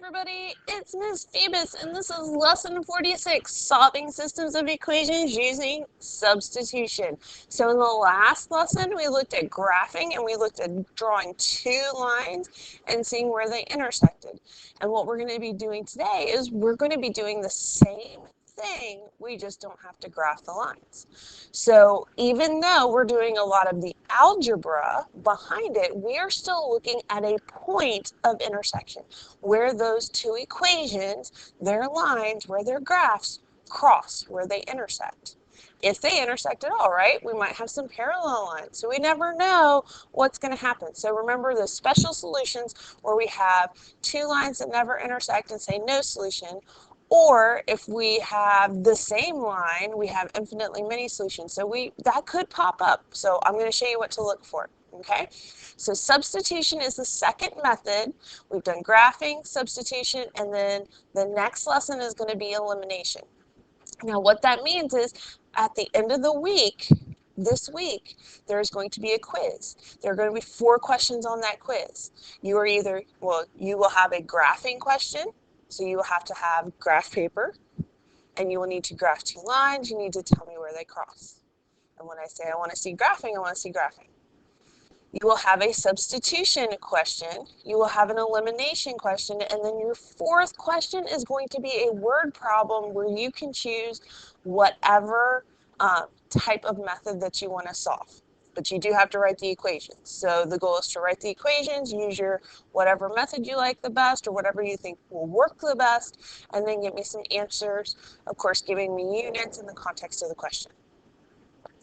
everybody, it's Ms. Phoebus, and this is lesson 46, solving systems of equations using substitution. So in the last lesson, we looked at graphing and we looked at drawing two lines and seeing where they intersected. And what we're going to be doing today is we're going to be doing the same thing, we just don't have to graph the lines. So even though we're doing a lot of the algebra behind it, we are still looking at a point of intersection where those two equations, their lines, where their graphs cross, where they intersect. If they intersect at all, right, we might have some parallel lines. So we never know what's going to happen. So remember the special solutions where we have two lines that never intersect and say no solution. Or if we have the same line, we have infinitely many solutions. So that could pop up. So I'm going to show you what to look for. Okay, so substitution is the second method. We've done graphing, substitution, and then the next lesson is going to be elimination. Now what that means is at the end of the week, this week, there's going to be a quiz. There are going to be 4 questions on that quiz. You will have a graphing question. So you will have to have graph paper, and you will need to graph 2 lines. You need to tell me where they cross. And when I say I want to see graphing, I want to see graphing. You will have a substitution question. You will have an elimination question. And then your 4th question is going to be a word problem where you can choose whatever type of method that you want to solve. But you do have to write the equations. So the goal is to write the equations, use your whatever method you like the best or whatever you think will work the best, and then give me some answers, of course, giving me units in the context of the question.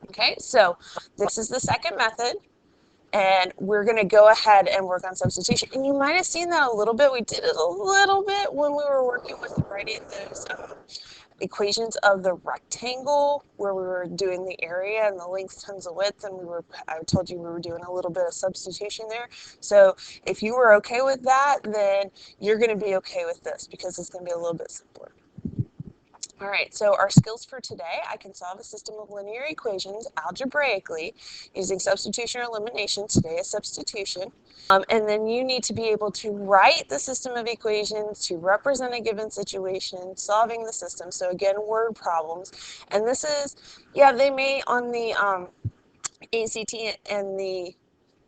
Okay, so this is the second method, and we're going to go ahead and work on substitution. And you might have seen that a little bit. We did it a little bit when we were working with writing those equations of the rectangle where we were doing the area and the length times the width, and I told you we were doing a little bit of substitution there. So if you were okay with that, then you're going to be okay with this because it's going to be a little bit simpler. All right, so our skills for today: I can solve a system of linear equations algebraically using substitution or elimination. Today is substitution. And then you need to be able to write the system of equations to represent a given situation, solving the system. So again, word problems. And this is, they may on the ACT and the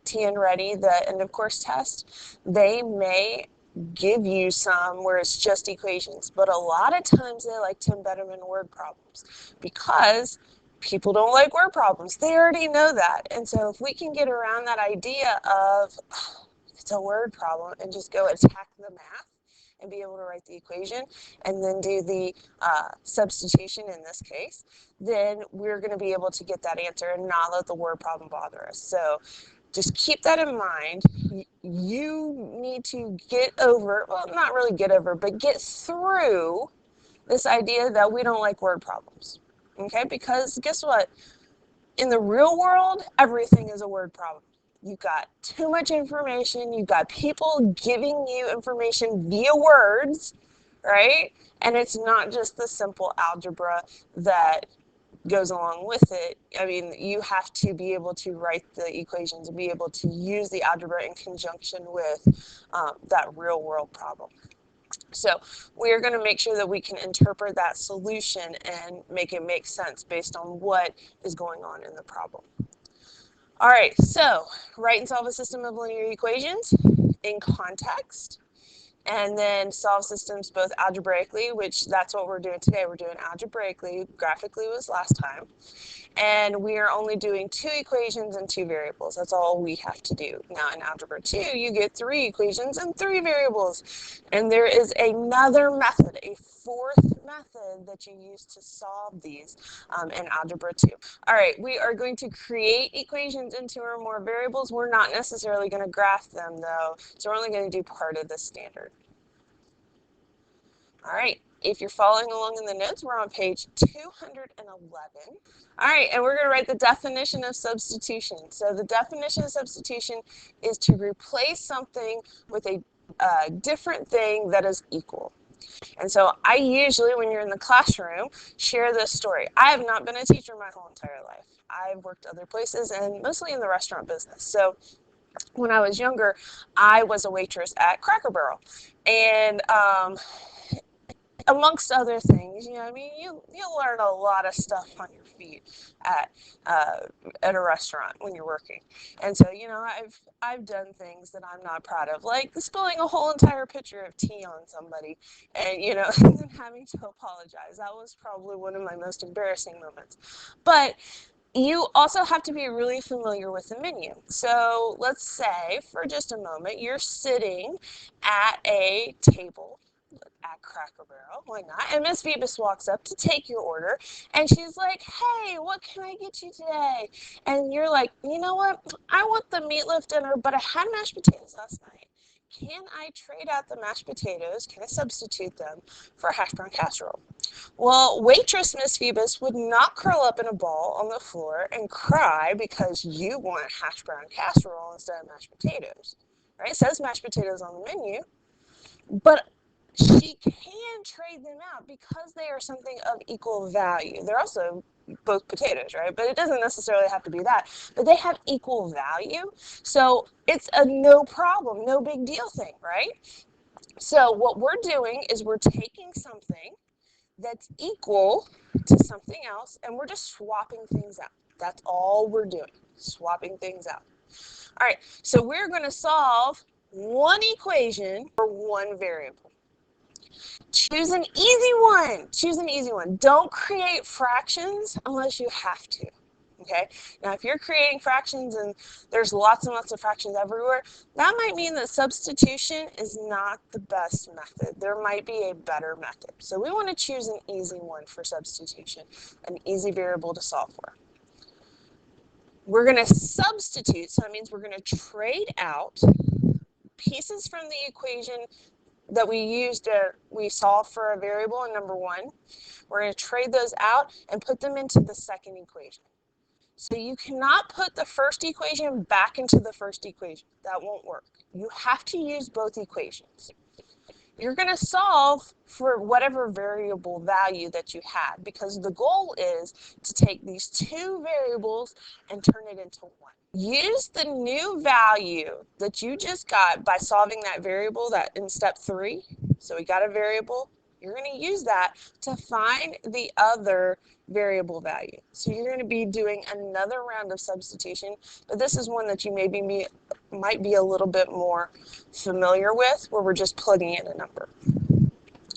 TN Ready, the end of course test, they may give you some where it's just equations, but a lot of times they like to embed them in word problems because people don't like word problems. They already know that. And so if we can get around that idea of it's a word problem and just go attack the math and be able to write the equation and then do the substitution in this case, then we're going to be able to get that answer and not let the word problem bother us. So just keep that in mind. You need to get over, well, not really get over, but get through this idea that we don't like word problems. Okay, because guess what? In the real world, everything is a word problem. You've got too much information. You've got people giving you information via words, right? And it's not just the simple algebra that goes along with it. I mean, you have to be able to write the equations and be able to use the algebra in conjunction with that real world problem. So we are going to make sure that we can interpret that solution and make it make sense based on what is going on in the problem. All right, so write and solve a system of linear equations in context, and then solve systems both algebraically, which that's what we're doing today. We're doing algebraically. Graphically was last time. And we are only doing 2 equations and 2 variables. That's all we have to do. Now in Algebra 2, you get 3 equations and 3 variables. And there is another method, a 4th method that you use to solve these in Algebra 2. All right, we are going to create equations in 2 or more variables. We're not necessarily going to graph them though, so we're only going to do part of the standard. All right, if you're following along in the notes, we're on page 211. All right, and we're going to write the definition of substitution. So the definition of substitution is to replace something with a different thing that is equal. And so I usually, when you're in the classroom, share this story. I have not been a teacher my whole entire life. I've worked other places and mostly in the restaurant business. So when I was younger, I was a waitress at Cracker Barrel. And amongst other things, you know, I mean, you learn a lot of stuff on your feet at at a restaurant when you're working. And so, you know, I've done things that I'm not proud of, like spilling a whole entire pitcher of tea on somebody, and you know, and then having to apologize. That was probably one of my most embarrassing moments. But you also have to be really familiar with the menu. So let's say for just a moment you're sitting at a table at Cracker Barrel, why not? And Miss Phoebus walks up to take your order, and she's like, "Hey, what can I get you today?" And you're like, "You know what? I want the meatloaf dinner, but I had mashed potatoes last night. Can I trade out the mashed potatoes? Can I substitute them for a hash brown casserole?" Well, waitress Miss Phoebus would not curl up in a ball on the floor and cry because you want hash brown casserole instead of mashed potatoes. Right? It says mashed potatoes on the menu, but she can trade them out because they are something of equal value. They're also both potatoes, right? But it doesn't necessarily have to be that. But they have equal value. So it's a no problem, no big deal thing, right? So what we're doing is we're taking something that's equal to something else and we're just swapping things out. That's all we're doing, swapping things out. All right, so we're going to solve one equation for one variable. Choose an easy one. Choose an easy one. Don't create fractions unless you have to. Okay? Now, if you're creating fractions and there's lots and lots of fractions everywhere, that might mean that substitution is not the best method. There might be a better method. So we want to choose an easy one for substitution, an easy variable to solve for. We're going to substitute, so that means we're going to trade out pieces from the equation that we solve for a variable in number one. We're going to trade those out and put them into the second equation. So you cannot put the first equation back into the first equation. That won't work. You have to use both equations. You're going to solve for whatever variable value that you had, because the goal is to take these two variables and turn it into one. Use the new value that you just got by solving that variable that in step 3. So we got a variable. You're going to use that to find the other variable value. So you're going to be doing another round of substitution, but this is one that you might be a little bit more familiar with, where we're just plugging in a number.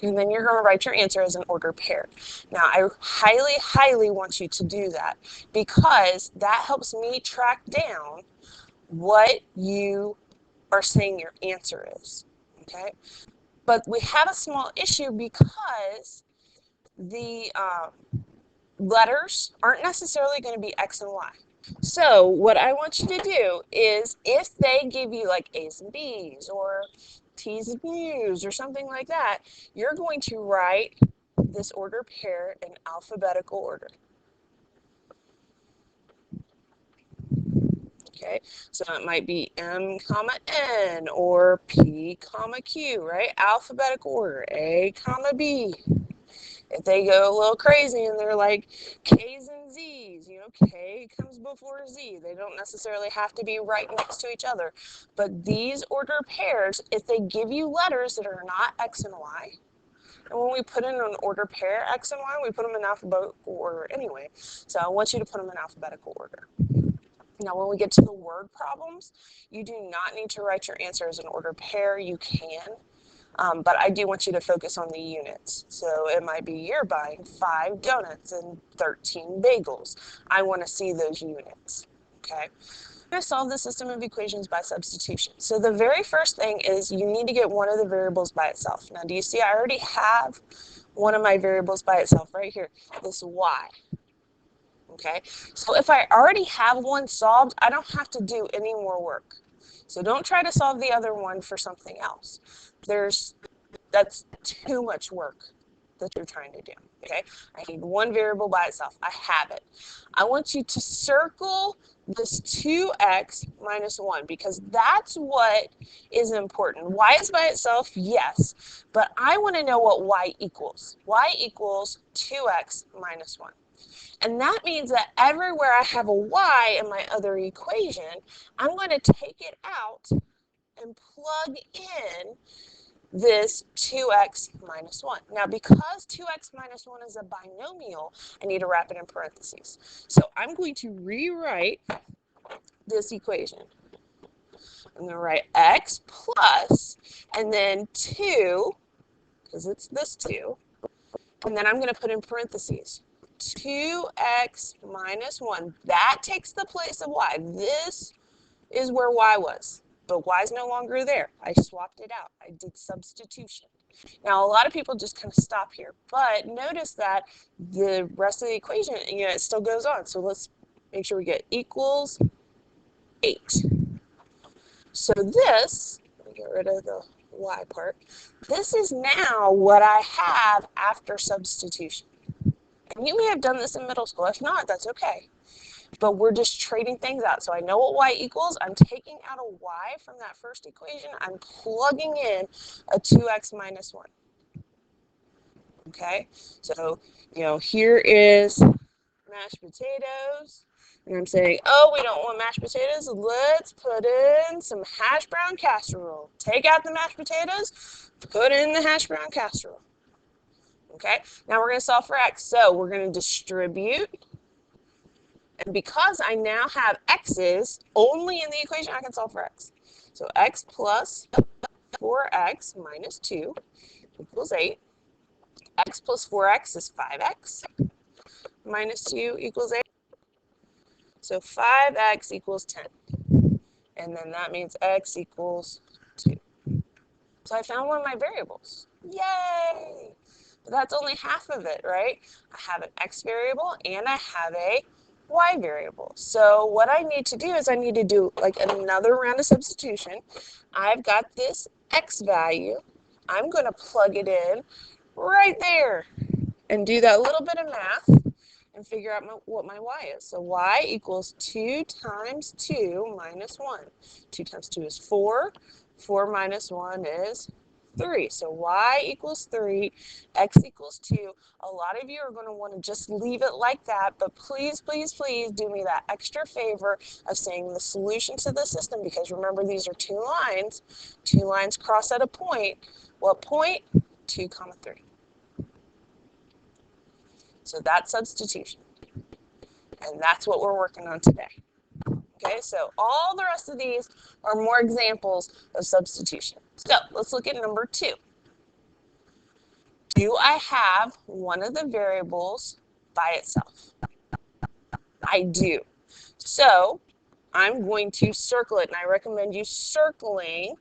And then you're going to write your answer as an ordered pair. Now, I highly, highly want you to do that, because that helps me track down what you are saying your answer is. Okay? But we have a small issue because the letters aren't necessarily going to be X and Y. So what I want you to do is, if they give you like A's and B's or T's and U's or something like that, you're going to write this order pair in alphabetical order. Okay, so it might be M, comma, N or P, comma, Q, right? Alphabetical order, A, comma, B. If they go a little crazy and they're like K's and Z's, you know, K comes before Z. They don't necessarily have to be right next to each other. But these order pairs, if they give you letters that are not X and Y, and when we put in an order pair X and Y, we put them in alphabetical order anyway. So I want you to put them in alphabetical order. Now, when we get to the word problems, you do not need to write your answer as an order pair. You can. But I do want you to focus on the units. So it might be you're buying 5 donuts and 13 bagels. I want to see those units. Okay. I'm going to solve the system of equations by substitution. So the very first thing is you need to get one of the variables by itself. Now, do you see I already have one of my variables by itself right here, this y. Okay. So if I already have one solved, I don't have to do any more work. So don't try to solve the other one for something else. That's too much work that you're trying to do. Okay, I need one variable by itself. I have it. I want you to circle this 2x minus 1, because that's what is important. Y is by itself, yes, but I want to know what y equals. Y equals 2x minus 1. And that means that everywhere I have a y in my other equation, I'm going to take it out and plug in this 2x minus 1. Now, because 2x minus 1 is a binomial, I need to wrap it in parentheses. So I'm going to rewrite this equation. I'm going to write x plus, and then 2, because it's this 2, and then I'm going to put in parentheses 2x minus 1. That takes the place of y. This is where y was, but y is no longer there. I swapped it out. I did substitution. Now, a lot of people just kind of stop here, but notice that the rest of the equation, it still goes on. So let's make sure we get equals 8. So this, let me get rid of the y part. This is now what I have after substitution. And you may have done this in middle school. If not, that's okay. But we're just trading things out. So I know what y equals. I'm taking out a y from that first equation. I'm plugging in a 2x minus 1. Okay? So, here is mashed potatoes. And I'm saying, oh, we don't want mashed potatoes. Let's put in some hash brown casserole. Take out the mashed potatoes, put in the hash brown casserole. Okay? Now we're going to solve for x. So we're going to distribute. And because I now have x's only in the equation, I can solve for x. So x plus 4x minus 2 equals 8. X plus 4x is 5x. Minus 2 equals 8. So 5x equals 10. And then that means x equals 2. So I found one of my variables. Yay! But that's only half of it, right? I have an x variable and I have a y variable. So what I need to do is I need to do like another round of substitution. I've got this x value. I'm going to plug it in right there and do that little bit of math and figure out what my y is. So y equals 2 times 2 minus 1. 2 times 2 is 4. 4 minus 1 is 3. So y equals 3, x equals 2. A lot of you are going to want to just leave it like that, but please, please, please do me that extra favor of saying the solution to the system, because remember, these are 2 lines. 2 lines cross at a point. What point? 2, 3. So that's substitution. And that's what we're working on today. Okay, so all the rest of these are more examples of substitution. So let's look at number 2. Do I have one of the variables by itself? I do. So I'm going to circle it, and I recommend you circling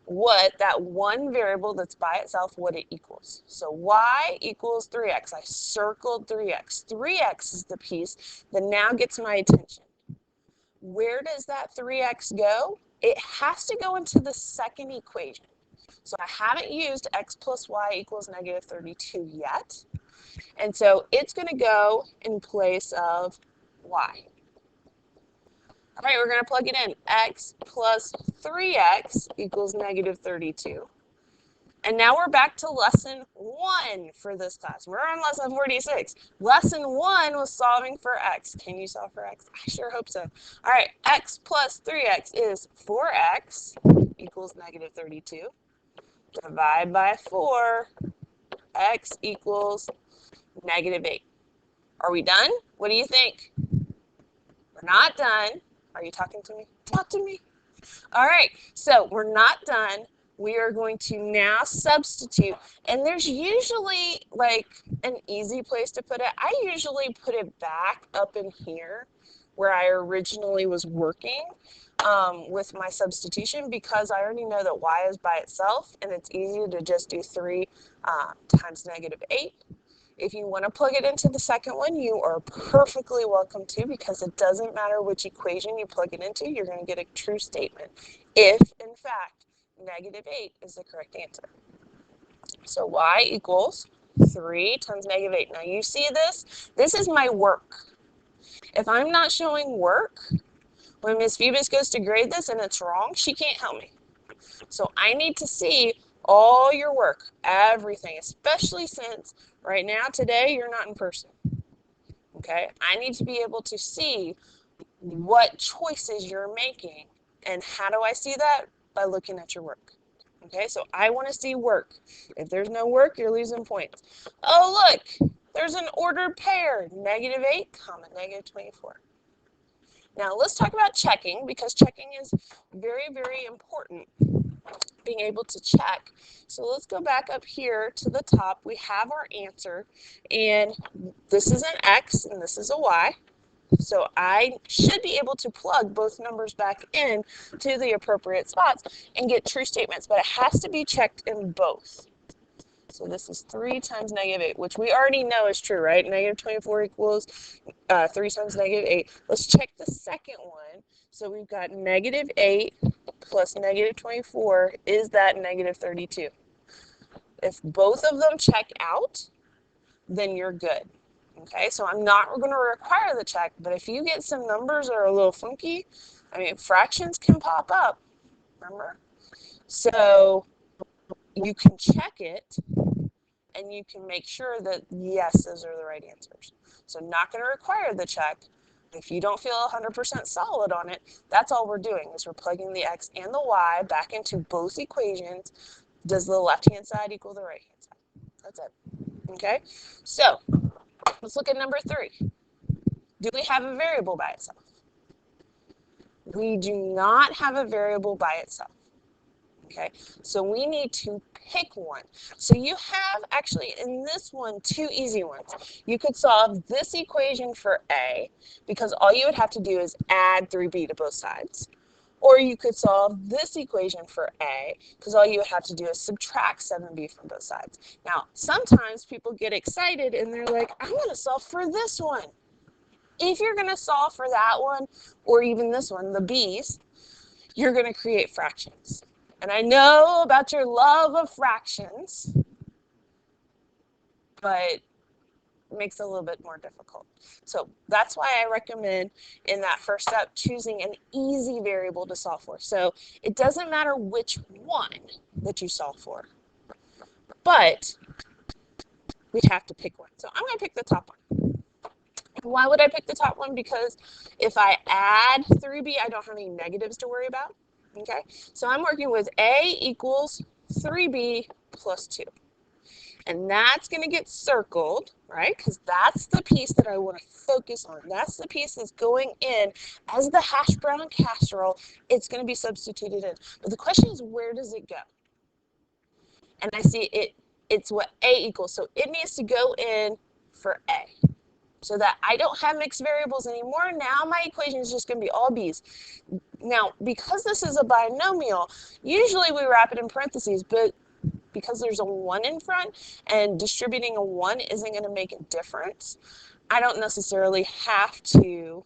what that one variable that's by itself, what it equals. So y equals 3x. I circled 3x. 3x is the piece that now gets my attention. Where does that 3x go? It has to go into the second equation. So I haven't used x plus y equals negative 32 yet. And so it's going to go in place of y. All right, we're going to plug it in. X plus 3x equals negative 32. And now we're back to lesson 1 for this class. We're on lesson 46. Lesson 1 was solving for x. Can you solve for x? I sure hope so. All right, x plus 3x is 4x equals negative 32. Divide by 4, x equals negative 8. Are we done? What do you think? We're not done. Are you talking to me? Talk to me. All right, so we're not done. We are going to now substitute. And there's usually like an easy place to put it. I usually put it back up in here where I originally was working with my substitution, because I already know that y is by itself and it's easy to just do 3 times negative 8. If you want to plug it into the second one, you are perfectly welcome to, because it doesn't matter which equation you plug it into, you're going to get a true statement if, in fact, negative 8 is the correct answer. So y equals 3 times negative 8. Now you see this? This is my work. If I'm not showing work, when Ms. Phoebus goes to grade this and it's wrong, she can't help me. So I need to see all your work, everything, especially since right now, today, you're not in person. okay? I need to be able to see what choices you're making. And how do I see that? By looking at your work. Okay, so I want to see work. If there's no work, you're losing points. Oh, look, there's an ordered pair, -8, -24. Now let's talk about checking, because checking is very, very important, being able to check. So let's go back up here to the top. We have our answer, and this is an X and this is a Y. So I should be able to plug both numbers back in to the appropriate spots and get true statements, but it has to be checked in both. So this is 3 times -8, which we already know is true, right? -24 equals 3 times -8. Let's check the second one. So we've got -8 plus -24. Is that -32? If both of them check out, then you're good. Okay, so I'm not going to require the check, but if you get some numbers that are a little funky, I mean, fractions can pop up, remember? So you can check it, and you can make sure that, yes, those are the right answers. So not going to require the check. If you don't feel 100% solid on it, that's all we're doing, is we're plugging the X and the Y back into both equations. Does the left-hand side equal the right-hand side? That's it. Okay, so let's look at number 3. Do we have a variable by itself? We do not have a variable by itself. Okay, so we need to pick one. So you have actually in this one 2 easy ones. You could solve this equation for A, because all you would have to do is add 3b to both sides. Or you could solve this equation for A, because all you would have to do is subtract 7b from both sides. Now, sometimes people get excited and they're like, I want to solve for this one. If you're going to solve for that one, or even this one, the b's, you're going to create fractions. And I know about your love of fractions, but it makes it a little bit more difficult. So that's why I recommend in that first step choosing an easy variable to solve for. So it doesn't matter which one that you solve for, but we have to pick one. So I'm going to pick the top one. Why would I pick the top one? Because if I add 3b, I don't have any negatives to worry about. Okay, so I'm working with A equals 3b plus 2. And that's going to get circled, right? Because that's the piece that I want to focus on. That's the piece that's going in as the hash brown casserole. It's going to be substituted in. But the question is, where does it go? And I see it's what A equals. So it needs to go in for A, so that I don't have mixed variables anymore. Now my equation is just going to be all b's. Now, because this is a binomial, usually we wrap it in parentheses, but because there's a 1 in front and distributing a 1 isn't going to make a difference, I don't necessarily have to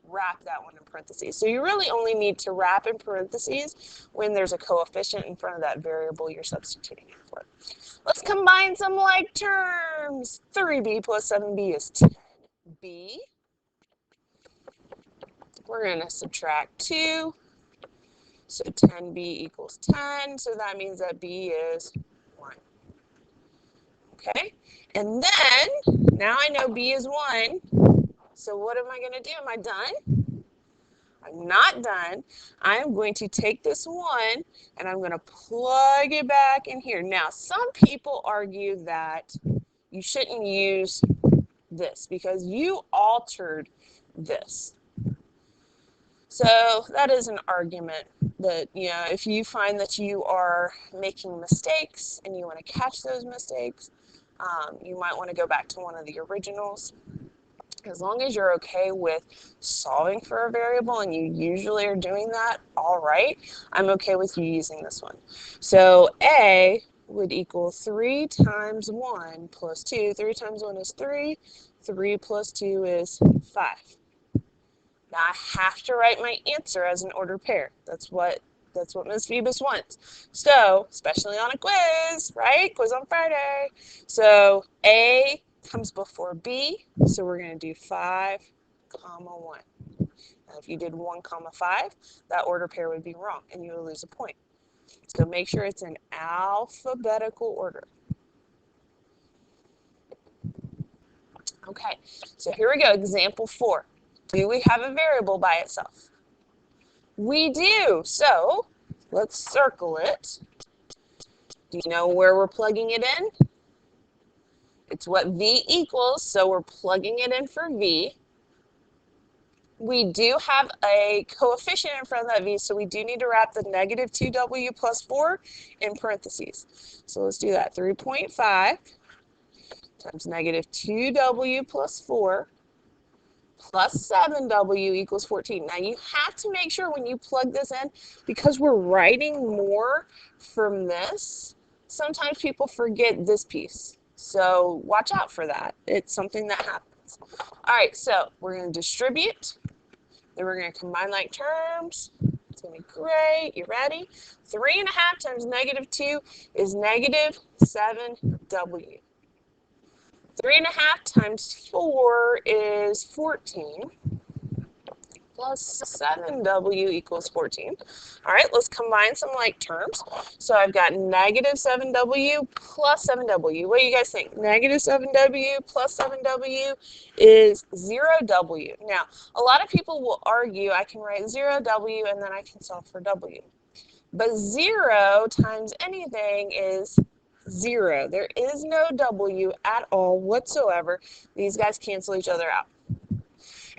wrap that one in parentheses. So you really only need to wrap in parentheses when there's a coefficient in front of that variable you're substituting it for. Let's combine some like terms. 3b plus 7b is 10b. We're going to subtract 2. So 10b equals 10. So that means that b is 1. Okay? And then, now I know b is 1. So what am I going to do? Am I done? I'm not done. I'm going to take this 1 and I'm going to plug it back in here. Now, some people argue that you shouldn't use this because you altered this. So that is an argument that, you know, if you find that you are making mistakes and you want to catch those mistakes, you might want to go back to one of the originals. As long as you're okay with solving for a variable, and you usually are doing that all right, I'm okay with you using this one. So A would equal 3 times 1 plus 2. 3 times 1 is 3. 3 plus 2 is 5. Now I have to write my answer as an ordered pair. That's what Ms. Phoebus wants. So, especially on a quiz, right? Quiz on Friday. So A comes before B, so we're going to do 5, 1. Now if you did 1, 5, that order pair would be wrong, and you would lose a point. So make sure it's in alphabetical order. Okay, so here we go, example 4. Do we have a variable by itself? We do, so let's circle it. Do you know where we're plugging it in? It's what V equals, so we're plugging it in for V. We do have a coefficient in front of that V, so we do need to wrap the negative 2W plus 4 in parentheses. So let's do that. 3.5 times negative 2W plus 4 plus 7W equals 14. Now you have to make sure when you plug this in, because we're writing more from this, sometimes people forget this piece. So watch out for that. It's something that happens. All right, so we're going to distribute. Then we're going to combine like terms. It's going to be great. You ready? 3.5 times negative 2 is negative 7W. 3.5 times 4 is 14. Plus 7W equals 14. All right, let's combine some like terms. So I've got negative 7W plus 7W. What do you guys think? Negative 7W plus 7W is 0W. Now, a lot of people will argue I can write 0W and then I can solve for W. But 0 times anything is 0. There is no W at all whatsoever. These guys cancel each other out.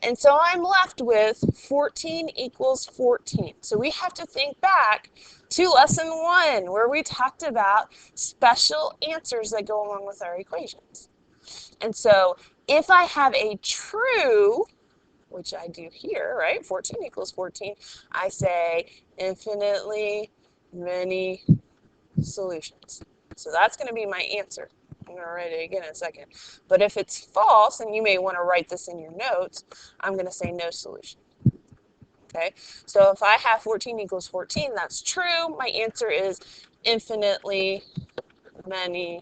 And so I'm left with 14 equals 14. So we have to think back to lesson 1 where we talked about special answers that go along with our equations. And so if I have a true, which I do here, right, 14 equals 14, I say infinitely many solutions. So that's going to be my answer. I'm going to write it again in a second. But if it's false, and you may want to write this in your notes, I'm going to say no solution. Okay, so if I have 14 equals 14, that's true. My answer is infinitely many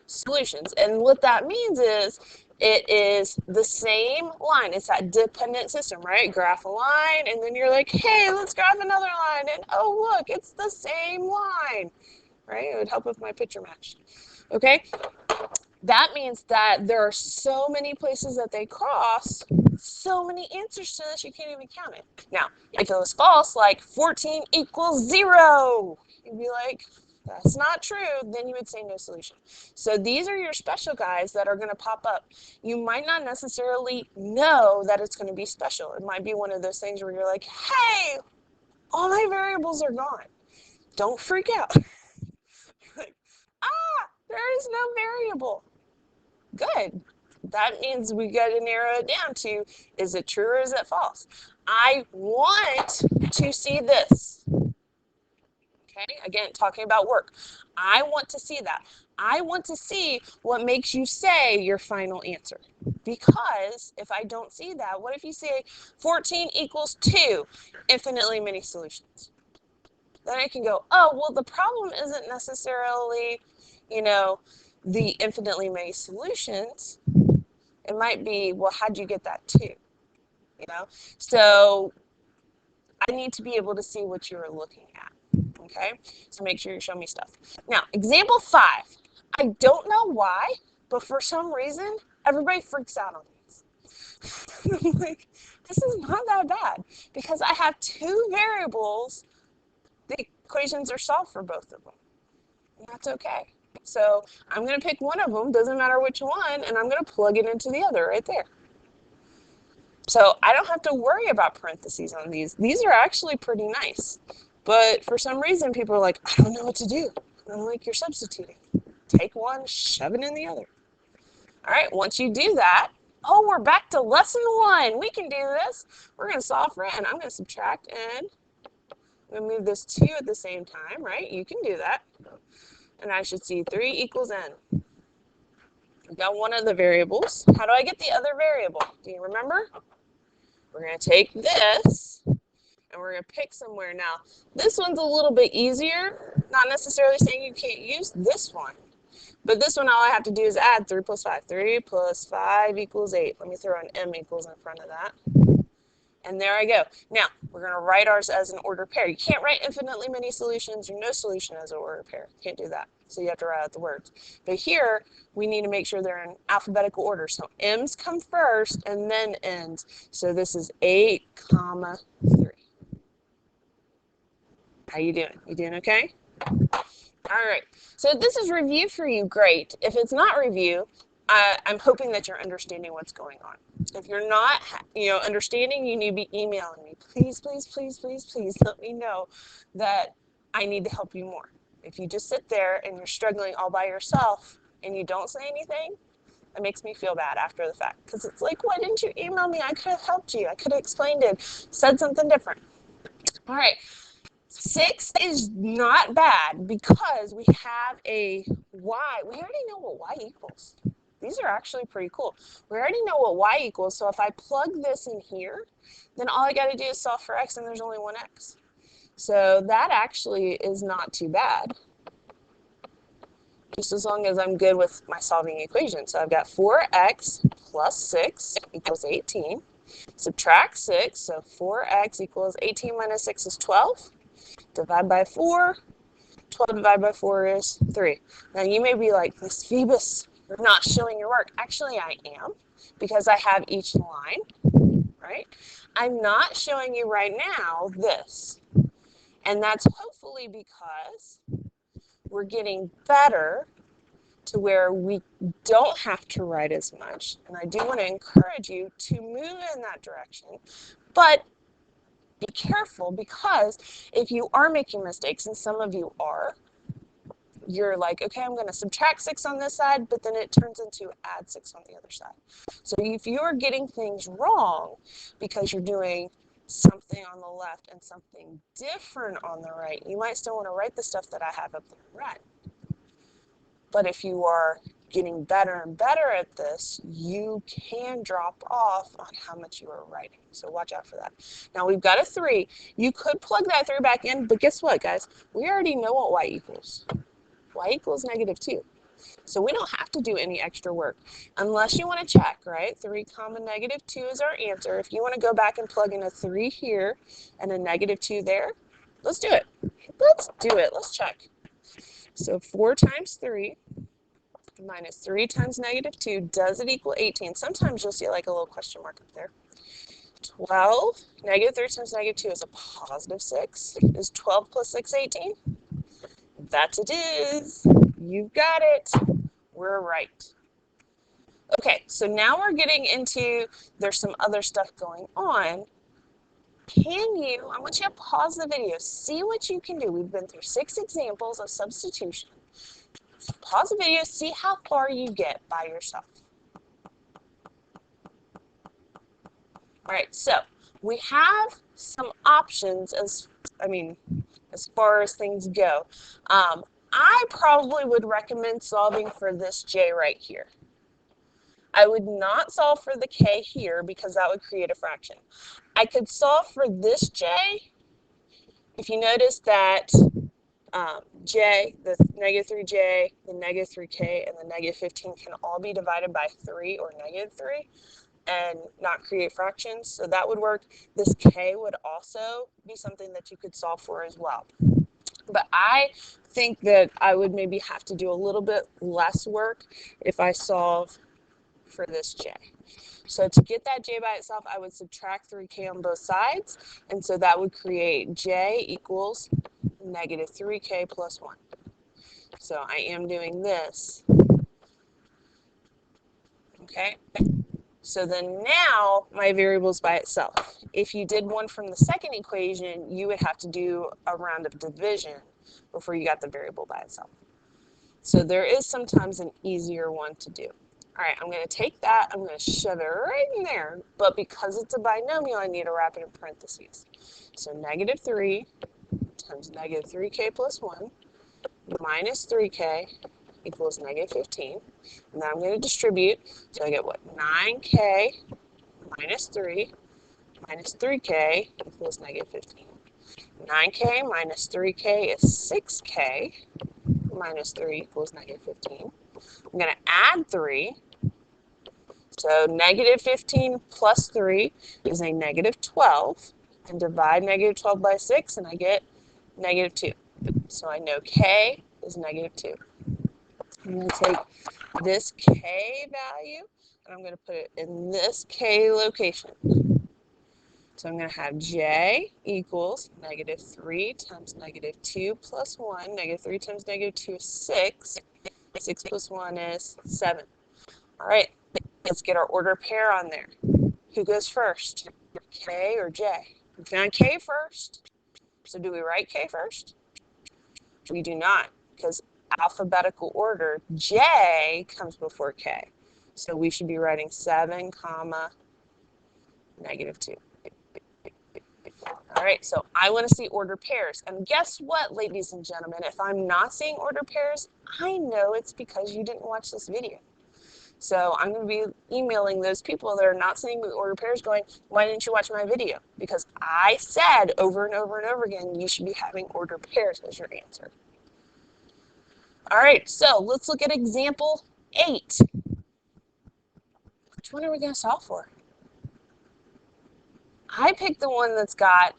solutions. And what that means is it is the same line. It's that dependent system, right? Graph a line, and then you're like, hey, let's graph another line. And oh, look, it's the same line, right? It would help if my picture matched. Okay, that means that there are so many places that they cross, so many answers to this, you can't even count it. Now, if it was false, like 14 equals 0, you'd be like, that's not true. Then you would say no solution. So these are your special guys that are going to pop up. You might not necessarily know that it's going to be special. It might be one of those things where you're like, hey, all my variables are gone. Don't freak out. Like, there is no variable. Good. That means we got to narrow it down to, is it true or is it false? I want to see this. Okay, again, talking about work. I want to see that. I want to see what makes you say your final answer. Because if I don't see that, what if you say 14 equals 2, infinitely many solutions? Then I can go, oh, well, the problem isn't necessarily, the infinitely many solutions. It might be, well, how'd you get that 2? So I need to be able to see what you're looking at. Okay, so make sure you show me stuff. Now, example 5. I don't know why, but for some reason, everybody freaks out on these. I'm like, this is not that bad because I have 2 variables. The equations are solved for both of them. And that's okay. So I'm going to pick one of them, doesn't matter which one, and I'm going to plug it into the other right there. So I don't have to worry about parentheses on these. These are actually pretty nice. But for some reason, people are like, I don't know what to do. And I'm like, you're substituting. Take one, shove it in the other. All right, once you do that, oh, we're back to lesson 1. We can do this. We're going to solve for it, and I'm going to subtract, and I'm going to move this 2 at the same time, right? You can do that. And I should see 3 equals n. I've got one of the variables. How do I get the other variable? Do you remember? We're going to take this, and we're going to pick somewhere. Now, this one's a little bit easier. Not necessarily saying you can't use this one. But this one, all I have to do is add 3 plus 5. 3 plus 5 equals 8. Let me throw an m equals in front of that. And there I go. Now, we're going to write ours as an ordered pair. You can't write infinitely many solutions or no solution as an ordered pair. Can't do that. So you have to write out the words. But here, we need to make sure they're in alphabetical order. So M's come first and then N's. So this is 8, 3. How you doing? You doing okay? All right. So if this is review for you, great. If it's not review, I'm hoping that you're understanding what's going on. If you're not, understanding, you need to be emailing me. Please, please, please, please, please let me know that I need to help you more. If you just sit there and you're struggling all by yourself and you don't say anything, it makes me feel bad after the fact. Because it's like, why didn't you email me? I could have helped you. I could have explained it, said something different. All right. 6 is not bad because we have a y. We already know what y equals. These are actually pretty cool. We already know what y equals, so if I plug this in here, then all I got to do is solve for x, and there's only one x. So that actually is not too bad, just as long as I'm good with my solving equation. So I've got 4x plus 6 equals 18. Subtract 6, so 4x equals 18 minus 6 is 12. Divide by 4. 12 divided by 4 is 3. Now you may be like, Miss Phoebus, you're not showing your work. Actually, I am, because I have each line, right? I'm not showing you right now this. And that's hopefully because we're getting better to where we don't have to write as much. And I do want to encourage you to move in that direction. But be careful, because if you are making mistakes, and some of you are, you're like, okay, I'm going to subtract 6 on this side, but then it turns into add 6 on the other side. So if you're getting things wrong because you're doing something on the left and something different on the right, you might still want to write the stuff that I have up there in red. But if you are getting better and better at this, you can drop off on how much you are writing. So watch out for that. Now we've got a 3. You could plug that 3 back in, but guess what, guys? We already know what y equals. Y equals -2. So we don't have to do any extra work unless you want to check, right? 3 comma -2 is our answer. If you want to go back and plug in a 3 here and a -2 there, let's do it. Let's do it. Let's check. So 4 times 3 minus 3 times -2, does it equal 18? Sometimes you'll see like a little question mark up there. 12, -3 times -2 is a +6. Is 12 plus 6 18? That it is. You've got it. We're right. Okay, so now we're getting into, there's some other stuff going on. I want you to pause the video, see what you can do. We've been through 6 examples of substitution. Pause the video, see how far you get by yourself. All right, so we have some options as far as things go. I probably would recommend solving for this j right here. I would not solve for the k here because that would create a fraction. I could solve for this j. If you notice that j, the -3j, the -3k, and the -15 can all be divided by 3 or -3 and not create fractions, so that would work. This k would also be something that you could solve for as well. But I think that I would maybe have to do a little bit less work if I solve for this j. So to get that j by itself, I would subtract 3k on both sides, and so that would create j equals -3k plus 1. So I am doing this. Okay? So then now my variable is by itself. If you did one from the second equation, you would have to do a round of division before you got the variable by itself. So there is sometimes an easier one to do. All right, I'm going to take that, I'm going to shove it right in there, but because it's a binomial, I need to wrap it in parentheses. So -3 times -3k plus 1 minus 3k equals -15. And then I'm going to distribute, so I get what? 9k minus 3 minus 3k equals -15. 9k minus 3k is 6k minus 3 equals -15. I'm going to add 3. So negative 15 plus 3 is a negative 12. And divide negative 12 by 6, and I get negative 2. So I know k is negative 2. I'm going to take this k value, and I'm going to put it in this k location. So I'm going to have j equals negative 3 times negative 2 plus 1. Negative 3 times negative 2 is 6. 6 plus 1 is 7. All right, let's get our order pair on there. Who goes first, k or j? We found k first. So do we write k first? We do not, because alphabetical order, j comes before k. So we should be writing 7, comma, negative 2. All right, so I want to see order pairs. And guess what, ladies and gentlemen? If I'm not seeing order pairs, I know it's because you didn't watch this video. So I'm going to be emailing those people that are not seeing the order pairs going, why didn't you watch my video? Because I said over and over and over again, you should be having order pairs as your answer. All right, so let's look at example 8. Which one are we going to solve for? I picked the one that's got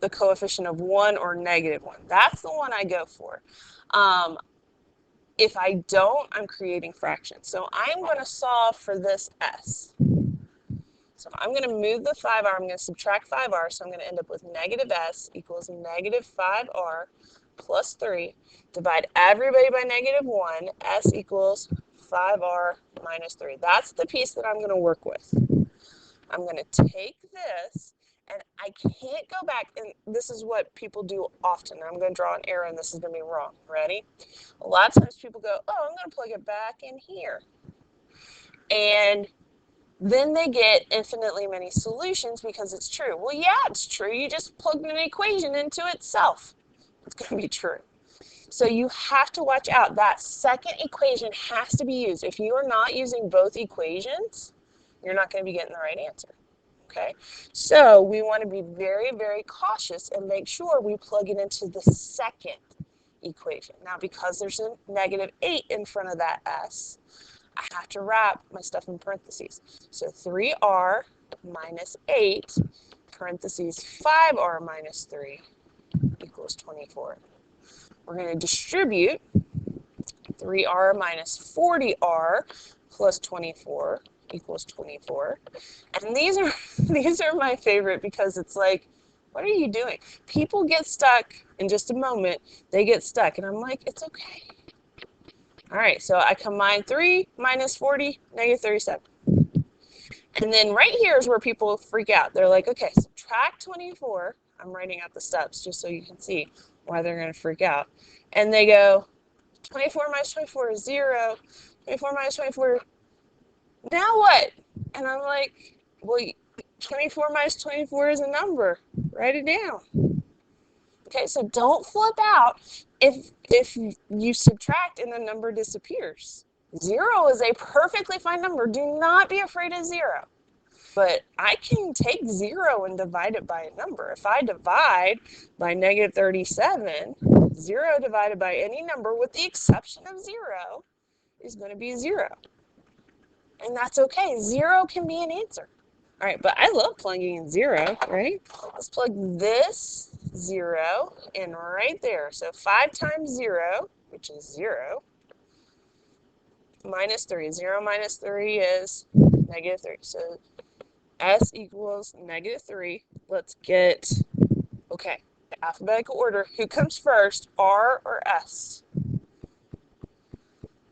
the coefficient of 1 or negative 1. That's the one I go for. If I don't, I'm creating fractions. So I'm going to solve for this s. So I'm going to move the 5r. I'm going to subtract 5r. So I'm going to end up with negative s equals negative 5r plus 3. Divide everybody by negative 1. S equals 5r minus 3. That's the piece that I'm going to work with. I'm going to take this, and I can't go back, and this is what people do often. I'm going to draw an arrow, and this is going to be wrong. Ready? A lot of times people go, oh, I'm going to plug it back in here. And then they get infinitely many solutions because it's true. Well, yeah, it's true. You just plugged an equation into itself. It's going to be true. So you have to watch out. That second equation has to be used. If you are not using both equations, you're not going to be getting the right answer. Okay, so we want to be very, very cautious and make sure we plug it into the second equation. Now, because there's a negative 8 in front of that s, I have to wrap my stuff in parentheses. So 3r minus 8, parentheses 5r minus 3 equals 24. We're going to distribute 3r minus 40r plus 24 equals 24. And these are my favorite because it's like, what are you doing? People get stuck in just a moment. They get stuck. And I'm like, it's okay. All right, so I combine 3 minus 40, negative 37. And then right here is where people freak out. They're like, okay, subtract 24. I'm writing out the steps just so you can see why they're going to freak out. And they go, 24 minus 24 is 0. 24 minus 24, now what? And I'm like, well, 24 minus 24 is a number. Write it down. Okay, so don't flip out if you subtract and the number disappears. 0 is a perfectly fine number. Do not be afraid of 0. But I can take 0 and divide it by a number. If I divide by negative 37, 0 divided by any number with the exception of 0 is going to be 0. And that's okay. 0 can be an answer. All right, but I love plugging in 0, right? Let's plug this 0 in right there. So 5 times 0, which is 0, minus 3. 0 minus 3 is negative 3. So s equals negative 3. Let's get, okay, alphabetical order. Who comes first, R or S?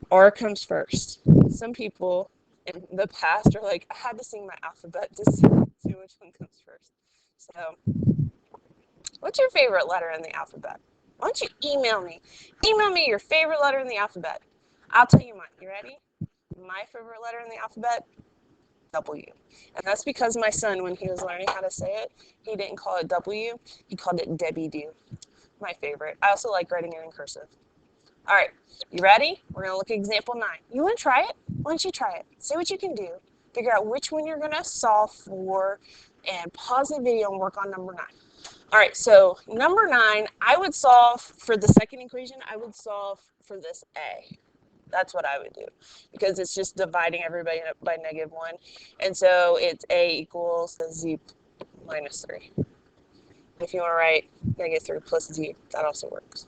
R comes first. Some people in the past are like, I had to sing my alphabet to see which one comes first. So, what's your favorite letter in the alphabet? Why don't you email me? Email me your favorite letter in the alphabet. I'll tell you mine. You ready? My favorite letter in the alphabet? W. And that's because my son, when he was learning how to say it, he didn't call it W. He called it Debbie Do. My favorite. I also like writing it in cursive. All right, you ready? We're going to look at example 9. You want to try it? Why don't you try it? See what you can do. Figure out which one you're going to solve for and pause the video and work on number 9. All right, so number 9, I would solve for the second equation, I would solve for this A. That's what I would do, because it's just dividing everybody up by -1. And so it's a equals z minus 3. If you want to write -3 plus z, that also works.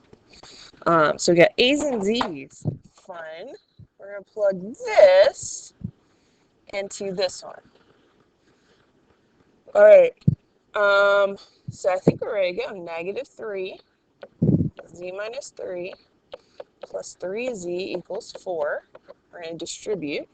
So we got a's and z's. Fun. We're going to plug this into this one. All right. So I think we're ready to go. -3 z minus 3 plus 3z equals 4. We're going to distribute.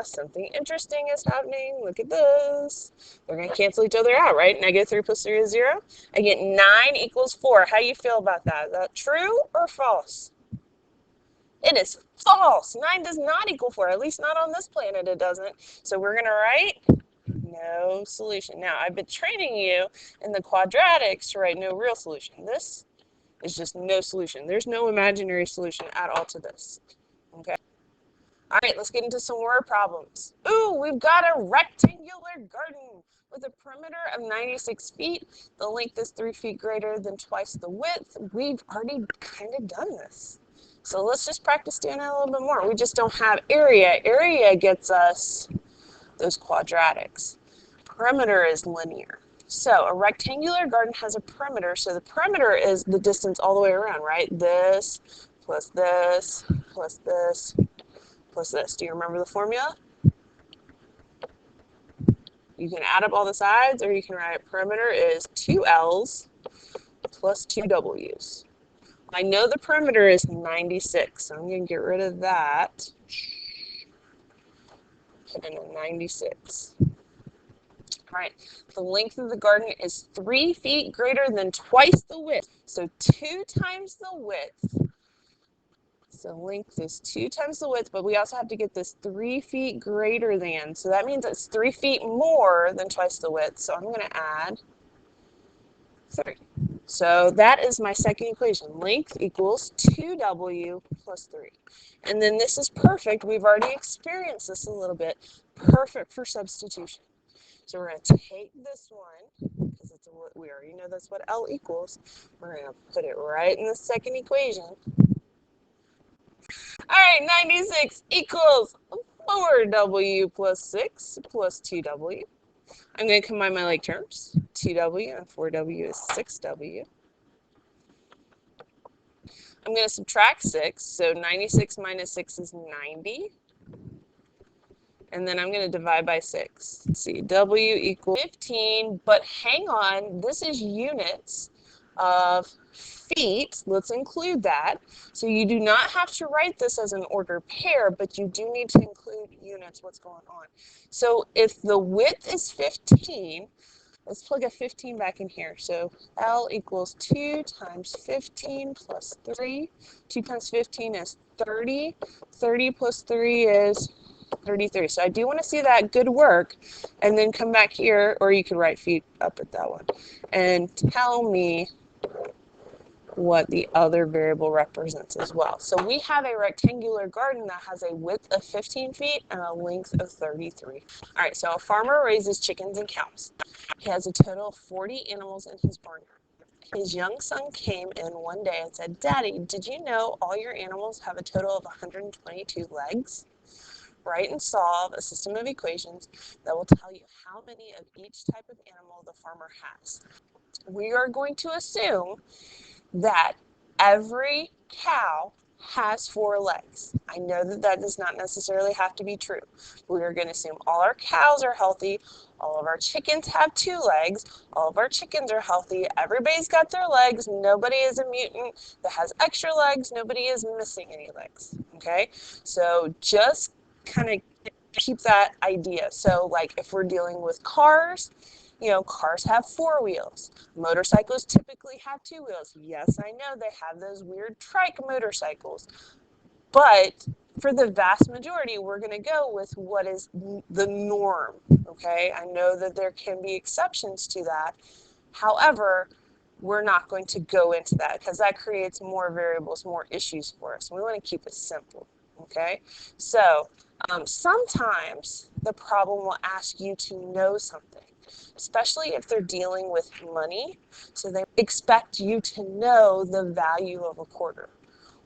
Something interesting is happening. Look at this. They're going to cancel each other out, right? -3 plus 3 is 0. I get 9 equals 4. How do you feel about that? Is that true or false? It is false. 9 does not equal 4. At least not on this planet it doesn't. So we're going to write no solution. Now, I've been training you in the quadratics to write no real solution. This is just no solution. There's no imaginary solution at all to this. Okay? All right, let's get into some word problems. Ooh, we've got a rectangular garden with a perimeter of 96 feet. The length is 3 feet greater than twice the width. We've already kind of done this. So let's just practice doing it a little bit more. We just don't have area. Area gets us those quadratics. Perimeter is linear. So a rectangular garden has a perimeter. So the perimeter is the distance all the way around, right? This plus this plus this plus this. Do you remember the formula? You can add up all the sides, or you can write perimeter is 2 L's plus 2 W's. I know the perimeter is 96, so I'm going to get rid of that. Put in a 96. All right, the length of the garden is 3 feet greater than twice the width. So 2 times the width. So length is 2 times the width, but we also have to get this 3 feet greater than. So that means it's 3 feet more than twice the width. So I'm going to add 3. So that is my second equation. Length equals 2w plus 3. And then this is perfect. We've already experienced this a little bit. Perfect for substitution. So we're going to take this one, because we already know that's what L equals. We're going to put it right in the second equation. All right, 96 equals 4w plus 6 plus 2w. I'm going to combine my like terms. 2w and 4w is 6w. I'm going to subtract 6, so 96 minus 6 is 90. And then I'm going to divide by 6. Let's see, w equals 15, but hang on, this is units of feet. Let's include that. So you do not have to write this as an ordered pair, but you do need to include units, what's going on. So if the width is 15, let's plug a 15 back in here. So L equals 2 times 15 plus 3. 2 times 15 is 30. 30 plus 3 is 33. So I do want to see that good work, and then come back here, or you could write feet up at that one, and tell me what the other variable represents as well. So we have a rectangular garden that has a width of 15 feet and a length of 33. All right, so a farmer raises chickens and cows. He has a total of 40 animals in his barnyard. His young son came in one day and said, "Daddy, did you know all your animals have a total of 122 legs?" Write and solve a system of equations that will tell you how many of each type of animal the farmer has. We are going to assume that every cow has 4 legs. I know that that does not necessarily have to be true. We are going to assume all our cows are healthy, all of our chickens have 2 legs, all of our chickens are healthy, everybody's got their legs, nobody is a mutant that has extra legs, nobody is missing any legs, okay? So just kind of keep that idea. So like if we're dealing with cars, you know, cars have 4 wheels. Motorcycles typically have 2 wheels. Yes, I know they have those weird trike motorcycles. But for the vast majority, we're going to go with what is the norm, okay? I know that there can be exceptions to that. However, we're not going to go into that because that creates more variables, more issues for us. We want to keep it simple, okay? So sometimes the problem will ask you to know something. especially if they're dealing with money. So they expect you to know the value of a quarter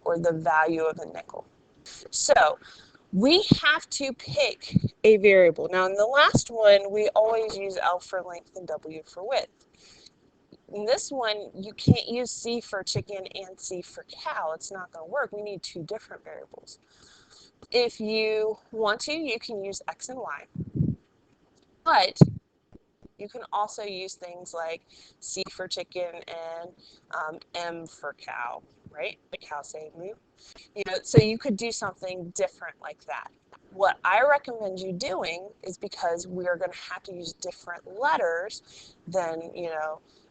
or the value of a nickel. So we have to pick a variable. Now in the last one, we always use L for length and W for width. In this one, you can't use C for chicken and C for cow. It's not going to work. We need two different variables. If you want to, you can use X and Y. But you can also use things like C for chicken and M for cow, right? The cow saying moo. So you could do something different like that. What I recommend you doing is, because we are going to have to use different letters than,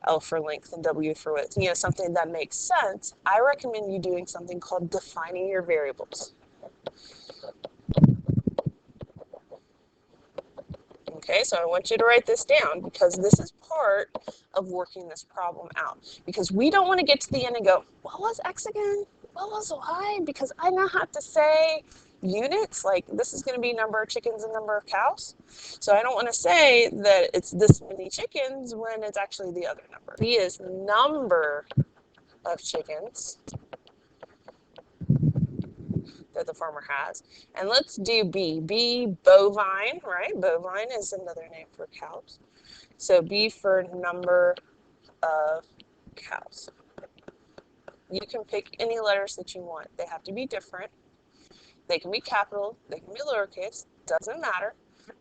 L for length and W for width, something that makes sense, I recommend you doing something called defining your variables. Okay, so I want you to write this down, because this is part of working this problem out. Because we don't want to get to the end and go, what was X again? What was Y? Because I now have to say units, like this is going to be number of chickens and number of cows. So I don't want to say that it's this many chickens when it's actually the other number. B is number of chickens that the farmer has. And let's do B. B, bovine, right? Bovine is another name for cows. So B for number of cows. You can pick any letters that you want. They have to be different. They can be capital, they can be lowercase, doesn't matter.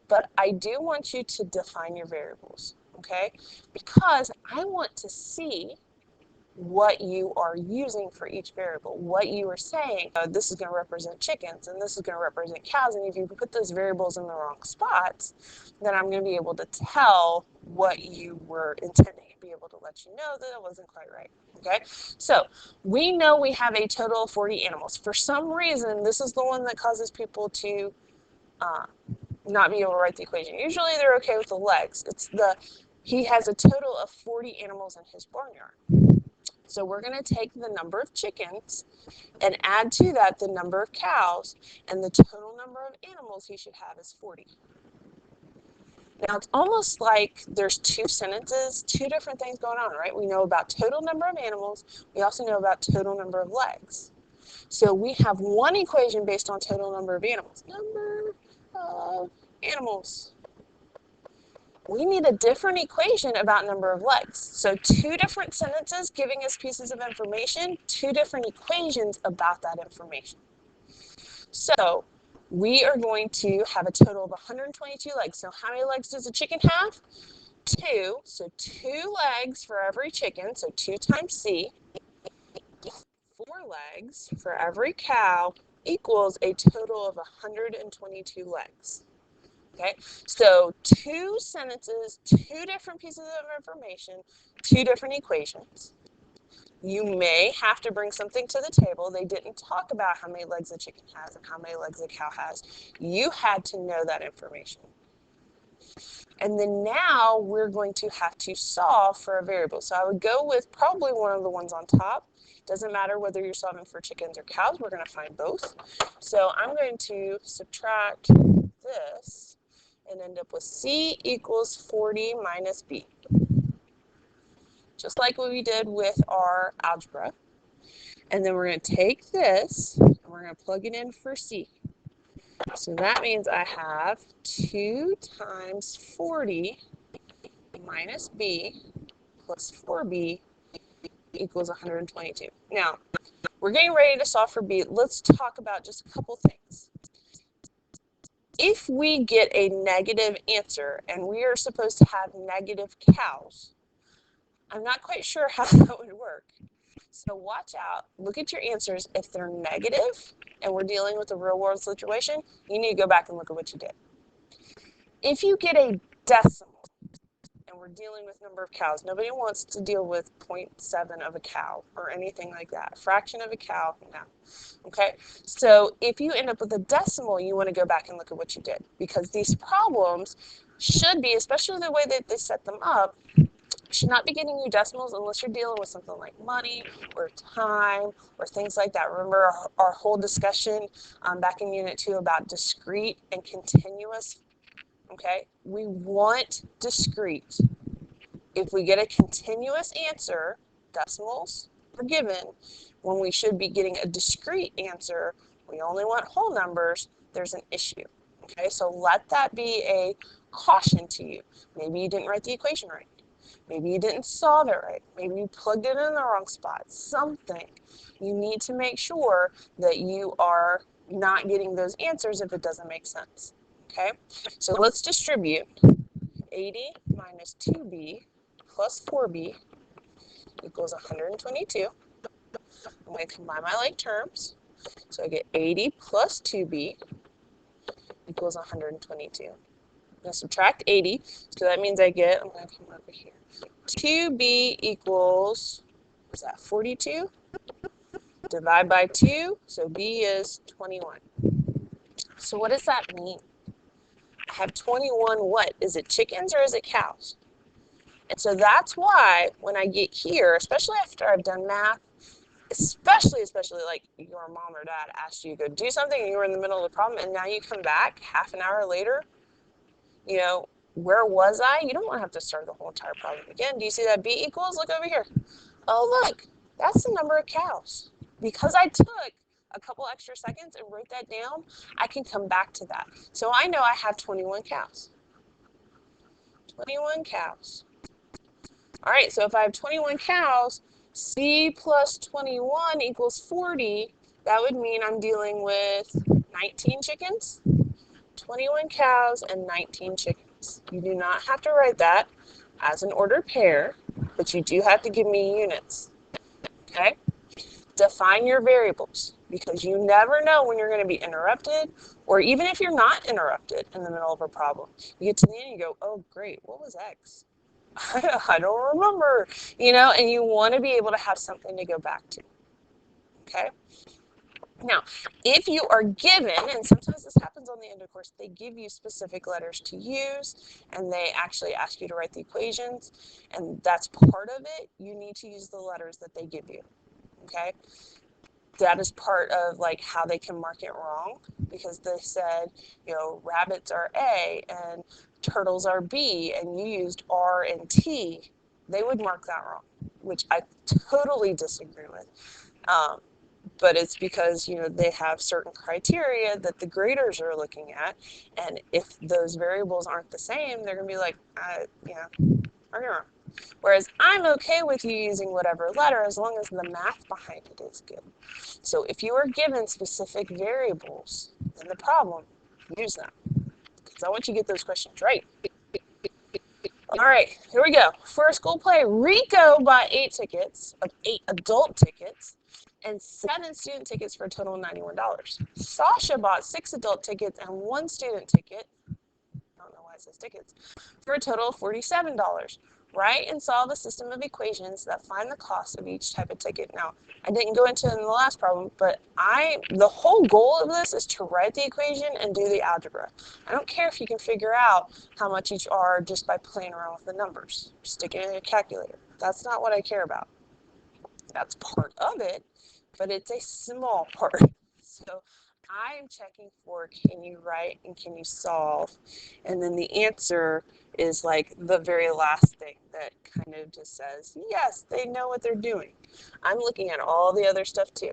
But I do want you to define your variables, okay? Because I want to see what you are using for each variable, what you are saying. This is going to represent chickens, and this is going to represent cows, and if you put those variables in the wrong spots, then I'm going to be able to tell what you were intending and be able to let you know that it wasn't quite right. Okay, so we know we have a total of 40 animals. For some reason, this is the one that causes people to not be able to write the equation. Usually they're okay with the legs. He has a total of 40 animals in his barnyard. So we're going to take the number of chickens and add to that the number of cows, and the total number of animals he should have is 40. Now, it's almost like there's two sentences, two different things going on, right? We know about total number of animals. We also know about total number of legs. So we have one equation based on total number of animals. Number of animals. We need a different equation about number of legs. So two different sentences giving us pieces of information, two different equations about that information. So we are going to have a total of 122 legs. So how many legs does a chicken have? 2. So 2 legs for every chicken. So 2 times C. 4 legs for every cow equals a total of 122 legs. Okay, so two sentences, two different pieces of information, two different equations. You may have to bring something to the table. They didn't talk about how many legs a chicken has and how many legs a cow has. You had to know that information. And then now we're going to have to solve for a variable. So I would go with probably one of the ones on top. Doesn't matter whether you're solving for chickens or cows. We're going to find both. So I'm going to subtract this and end up with C equals 40 minus B. Just like what we did with our algebra. And then we're going to take this and we're going to plug it in for C. So that means I have 2 times 40 minus B plus 4B equals 122. Now, we're getting ready to solve for B. Let's talk about just a couple things. If we get a negative answer and we are supposed to have negative cows, I'm not quite sure how that would work. So watch out, look at your answers. If they're negative and we're dealing with a real world situation, you need to go back and look at what you did. If you get a decimal and we're dealing with number of cows, nobody wants to deal with 0.7 of a cow or anything like that. Fraction of a cow, no. Okay, so if you end up with a decimal, you want to go back and look at what you did, because these problems should be, especially the way that they set them up, should not be getting you decimals unless you're dealing with something like money or time or things like that. Remember our whole discussion back in Unit 2 about discrete and continuous okay? We want discrete. If we get a continuous answer, decimals are given. When we should be getting a discrete answer, we only want whole numbers, there's an issue. Okay, so let that be a caution to you. Maybe you didn't write the equation right. Maybe you didn't solve it right. Maybe you plugged it in the wrong spot. Something. You need to make sure that you are not getting those answers if it doesn't make sense. Okay, so let's distribute 80 minus 2b plus 4b equals 122. I'm going to combine my like terms. So I get 80 plus 2b equals 122. I'm going to subtract 80, so that means I get, I'm going to come over here, 2b equals, what's that, 42? Divide by 2, so b is 21. So what does that mean? I have 21 what? Is it chickens or is it cows? And so that's why when I get here, especially after I've done math, especially like your mom or dad asked you to go do something and you were in the middle of the problem and now you come back half an hour later, you know, where was I? You don't want to have to start the whole entire problem again. Do you see that b equals? Look over here. Oh, look, that's the number of cows. Because I took a couple extra seconds and wrote that down, I can come back to that. So I know I have 21 cows. 21 cows. All right, so if I have 21 cows, C plus 21 equals 40. That would mean I'm dealing with 19 chickens, 21 cows, and 19 chickens. You do not have to write that as an ordered pair, but you do have to give me units. Okay? Define your variables, because you never know when you're going to be interrupted, or even if you're not interrupted in the middle of a problem. You get to the end and you go, oh, great, what was X? I don't remember, you know, and you want to be able to have something to go back to. Okay? Now, if you are given, and sometimes this happens on the end of course, they give you specific letters to use, and they actually ask you to write the equations, and that's part of it. You need to use the letters that they give you. Okay? That is part of like how they can mark it wrong, because they said, you know, rabbits are A and turtles are B, and you used R and T. They would mark that wrong, which I totally disagree with. But it's because, you know, they have certain criteria that the graders are looking at, and if those variables aren't the same, they're going to be like, yeah, are you wrong? Whereas I'm okay with you using whatever letter as long as the math behind it is good. So if you are given specific variables in the problem, use them, because I want you to get those questions right. All right, here we go. For a school play, Rico bought 8 tickets, 8 adult tickets, and 7 student tickets for a total of $91. Sasha bought 6 adult tickets and 1 student ticket, I don't know why it says tickets, for a total of $47. Write and solve a system of equations that find the cost of each type of ticket. Now, I didn't go into it in the last problem, but the whole goal of this is to write the equation and do the algebra. I don't care if you can figure out how much each are just by playing around with the numbers. Stick it in your calculator. That's not what I care about. That's part of it, but it's a small part. So I'm checking for, can you write and can you solve? And then the answer is like the very last thing that kind of just says, yes, they know what they're doing. I'm looking at all the other stuff too.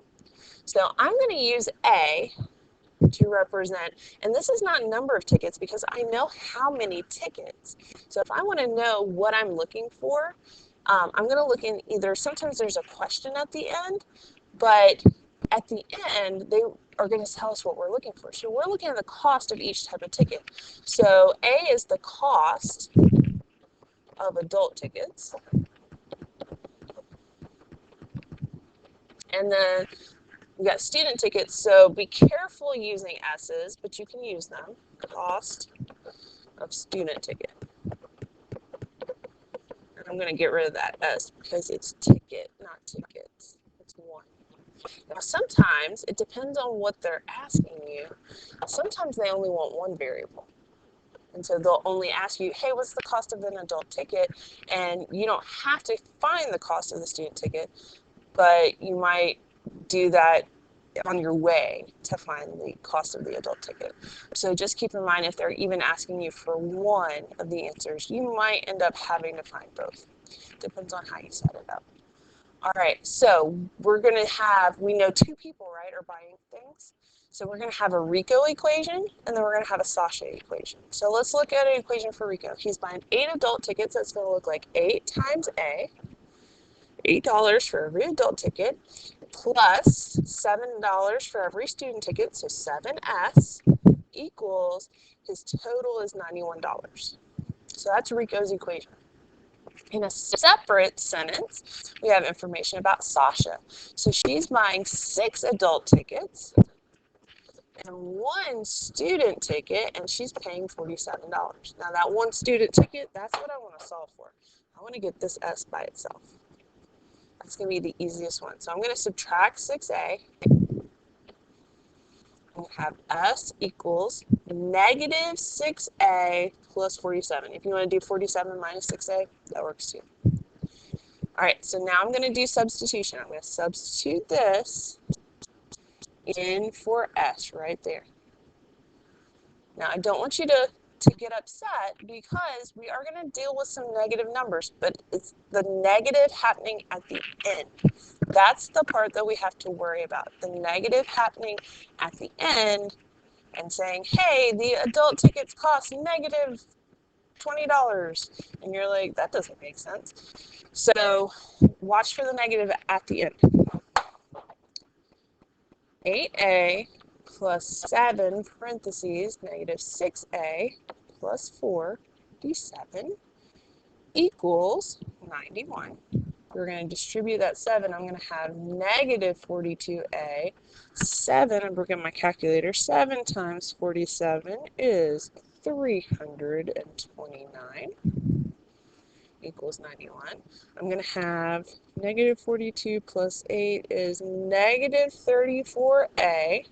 So I'm going to use A to represent, and this is not number of tickets because I know how many tickets. So if I want to know what I'm looking for, I'm going to look in either, sometimes there's a question at the end, but at the end, they are going to tell us what we're looking for. So we're looking at the cost of each type of ticket. So A is the cost of adult tickets. And then we got student tickets. So be careful using S's, but you can use them. Cost of student ticket. And I'm going to get rid of that S because it's ticket, not tickets. It's one. Now, sometimes it depends on what they're asking you. Sometimes they only want one variable. And so they'll only ask you, hey, what's the cost of an adult ticket? And you don't have to find the cost of the student ticket, but you might do that on your way to find the cost of the adult ticket. So just keep in mind, if they're even asking you for one of the answers, you might end up having to find both. Depends on how you set it up. All right, so we're going to have, we know two people, right, are buying things. So we're going to have a Rico equation, and then we're going to have a Sasha equation. So let's look at an equation for Rico. He's buying 8 adult tickets. That's going to look like 8 times A, $8 for every adult ticket, plus $7 for every student ticket, so 7S equals, his total is $91. So that's Rico's equation. In a separate sentence, we have information about Sasha. So she's buying 6 adult tickets and 1 student ticket, and she's paying $47. Now that 1 student ticket, that's what I want to solve for. I want to get this S by itself. That's going to be the easiest one. So I'm going to subtract 6A. We have S equals negative 6A plus 47. If you want to do 47 minus 6A, that works too. All right, so now I'm going to do substitution. I'm going to substitute this in for S right there. Now, I don't want you to get upset because we are going to deal with some negative numbers, but it's the negative happening at the end. That's the part that we have to worry about. The negative happening at the end and saying, hey, the adult tickets cost negative $20. And you're like, that doesn't make sense. So watch for the negative at the end. 8A plus 7 parentheses negative 6A plus 4d7 equals 91. We're going to distribute that 7. I'm going to have negative 42A. 7, I'm working my calculator. 7 times 47 is 329 equals 91. I'm going to have negative 42 plus 8 is negative 34A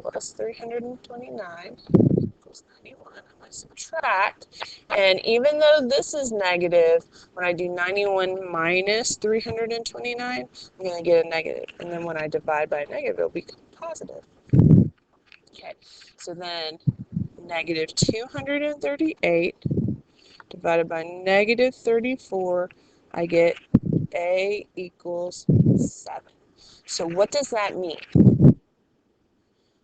plus 329 equals 91. I'm going to subtract. And even though this is negative, when I do 91 minus 329, I'm going to get a negative. And then when I divide by a negative, it'll become positive. Okay, so then negative 238 divided by negative 34, I get A equals 7. So what does that mean?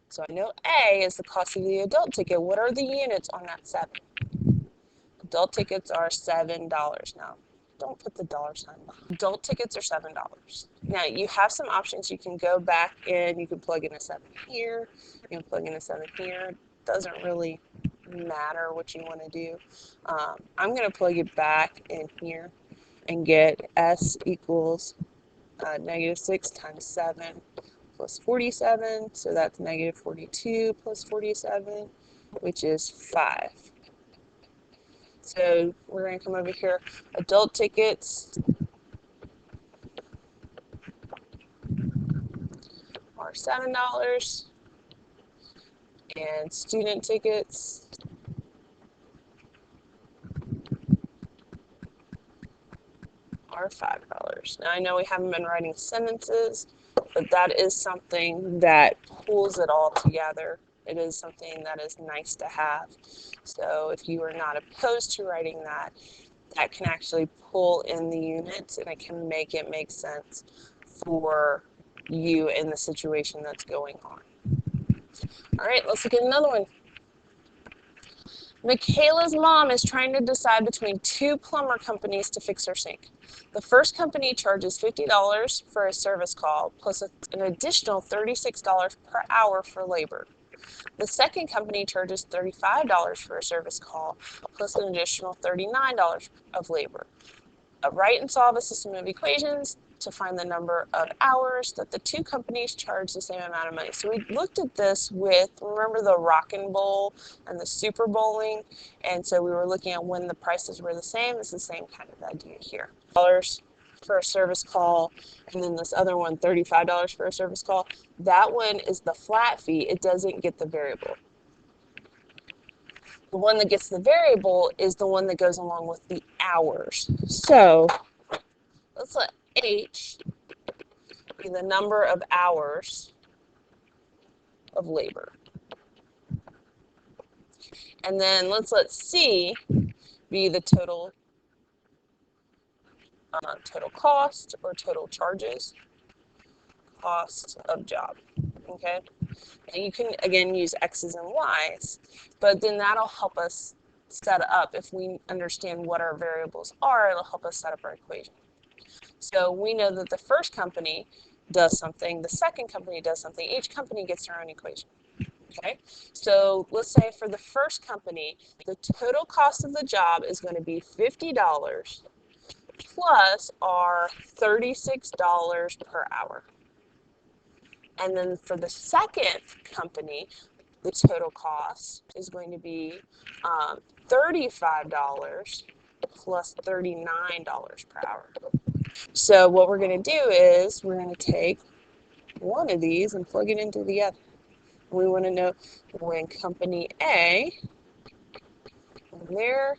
So I know A is the cost of the adult ticket. What are the units on that 7? Adult tickets are $7. Now, don't put the dollar sign behind. Adult tickets are $7. Now, you have some options. You can go back and you can plug in a 7 here. You can plug in a 7 here. It doesn't really matter what you want to do. I'm going to plug it back in here and get S equals negative 6 times 7 plus 47. So that's negative 42 plus 47, which is 5. So we're going to come over here. Adult tickets are $7. And student tickets are $5. Now I know we haven't been writing sentences, but that is something that pulls it all together. It is something that is nice to have. So if you are not opposed to writing that, that can actually pull in the units and it can make it make sense for you in the situation that's going on. All right, let's look at another one. Michaela's mom is trying to decide between 2 plumber companies to fix her sink. The first company charges $50 for a service call, plus an additional $36 per hour for labor. The second company charges $35 for a service call, plus an additional $39 of labor. Write and solve a system of equations to find the number of hours that the 2 companies charge the same amount of money. So we looked at this with, remember the Rockin' Bowl and the Super Bowling? And so we were looking at when the prices were the same. It's the same kind of idea here. $1 for a service call, and then this other one, $35 for a service call. That one is the flat fee. It doesn't get the variable. The one that gets the variable is the one that goes along with the hours. So let's let H be the number of hours of labor. And then let's let C be the total cost or total charges, cost of job, okay? And you can, again, use X's and Y's, but then that'll help us set up, if we understand what our variables are, it'll help us set up our equation. So we know that the first company does something, the second company does something, each company gets their own equation. Okay, so let's say for the first company, the total cost of the job is going to be $50 plus our $36 per hour. And then for the second company, the total cost is going to be $35 plus $39 per hour. So what we're going to do is we're going to take one of these and plug it into the other. We want to know when company A, when their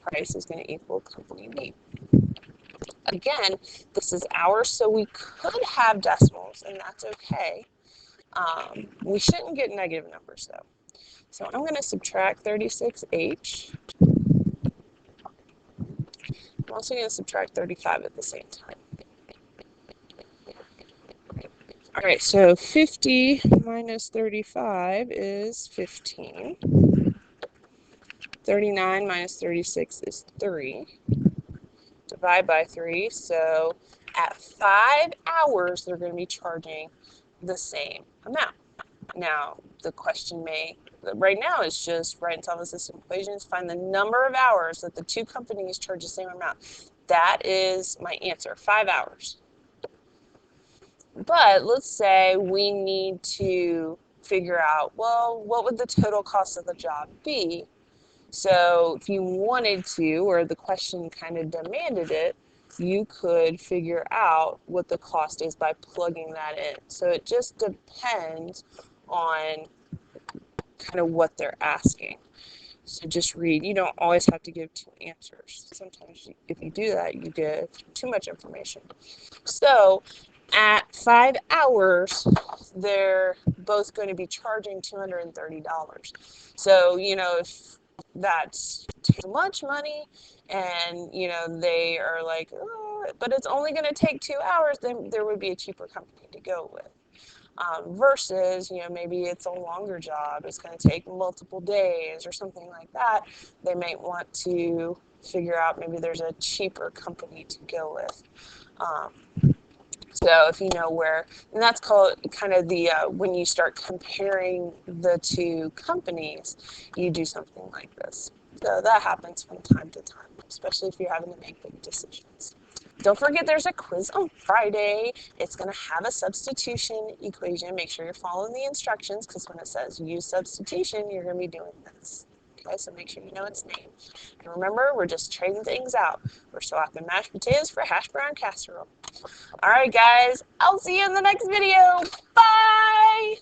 price is going to equal company B. Again, this is hours, so we could have decimals, and that's okay. We shouldn't get negative numbers, though. So I'm going to subtract 36H. I'm also going to subtract 35 at the same time. All right, so 50 minus 35 is 15. 39 minus 36 is 3. Divide by 3, so at 5 hours, they're going to be charging the same amount. Now, the question right now is just write in solve system equations, find the number of hours that the two companies charge the same amount. That is my answer, 5 hours. But let's say we need to figure out, well, what would the total cost of the job be? So if you wanted to, or the question kind of demanded it, you could figure out what the cost is by plugging that in. So it just depends on kind of what they're asking. So just read. You don't always have to give two answers. Sometimes if you do that, you give too much information. So at 5 hours, they're both going to be charging $230. So, you know, if that's too much money and, you know, they are like, oh, but it's only going to take 2 hours, then there would be a cheaper company to go with. Versus, you know, maybe it's a longer job, it's going to take multiple days or something like that. They might want to figure out maybe there's a cheaper company to go with. So if you know where, and that's called kind of the, when you start comparing the two companies, you do something like this. So that happens from time to time, especially if you're having to make big decisions. Don't forget there's a quiz on Friday. It's going to have a substitution equation. Make sure you're following the instructions because when it says use substitution, you're going to be doing this. Okay, so make sure you know its name. And remember, we're just trading things out. We're swapping mashed potatoes for hash brown casserole. All right, guys, I'll see you in the next video. Bye!